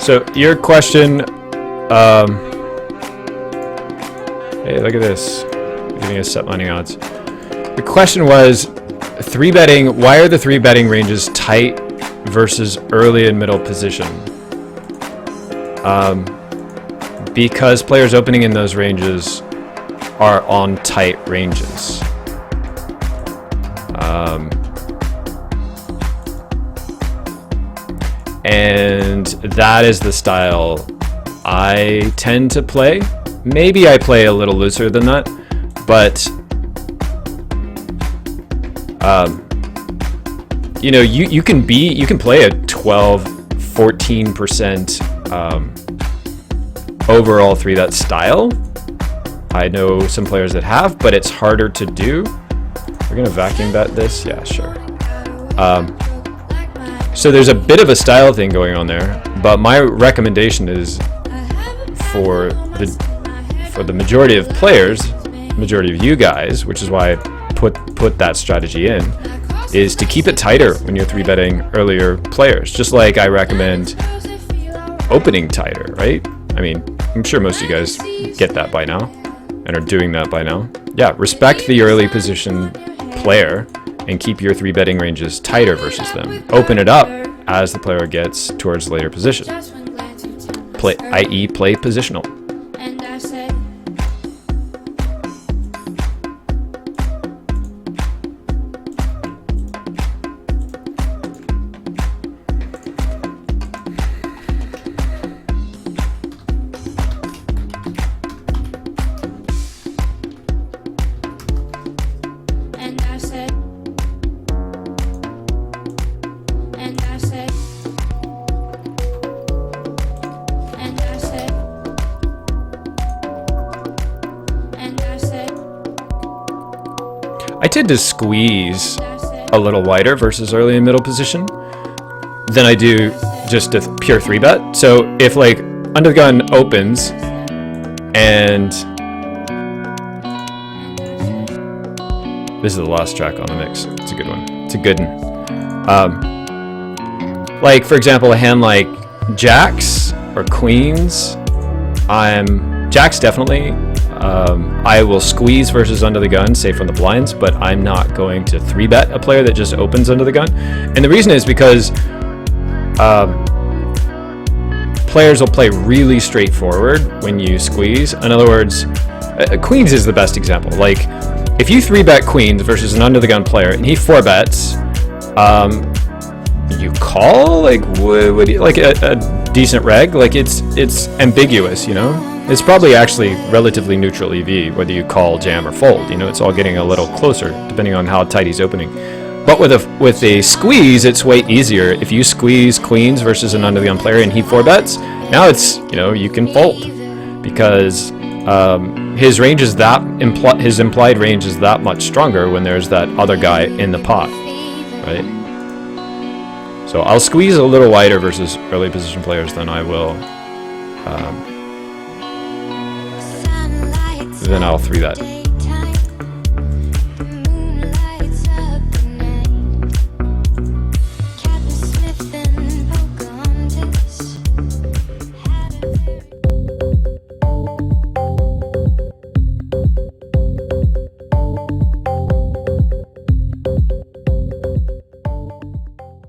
So your question, hey, look at this, giving us set money odds. The question was, why are the 3-betting ranges tight versus early and middle position? Because players opening in those ranges are on tight ranges. And that is the style I tend to play. Maybe I play a little looser than that, but you know, you can play a 12-14% overall 3-bet style. I know some players that have, but it's harder to do. We're gonna vacuum bet this, yeah, sure. So there's a bit of a style thing going on there, but my recommendation is for the majority of players, majority of you guys, which is why I put that strategy in, is to keep it tighter when you're 3-betting earlier players. Just like I recommend opening tighter, right? I mean, I'm sure most of you guys get that by now and are doing that by now. Yeah, respect the early position player and keep your 3-betting ranges tighter versus them. Open it up as the player gets towards later position. i.e. play positional. I tend to squeeze a little wider versus early and middle position than I do just a pure 3-bet. So if like under the gun opens and this is the last track on the mix. It's a good one. It's a good one. Like for example, a hand like jacks or queens. Jacks definitely. I will squeeze versus under the gun, say from the blinds, but I'm not going to 3-bet a player that just opens under the gun. And the reason is because players will play really straightforward when you squeeze. In other words, queens is the best example. Like if you 3-bet queens versus an under the gun player and he 4-bets, you call like would you, like a decent reg, like it's ambiguous, you know. It's probably actually relatively neutral EV, whether you call, jam, or fold. You know, it's all getting a little closer, depending on how tight he's opening. But with a squeeze, it's way easier. If you squeeze queens versus an under the gun player and he 4-bets, now it's, you know, you can fold because his range is his implied range is that much stronger when there's that other guy in the pot, right? So I'll squeeze a little wider versus early position players than I will. Then I'll 3-bet.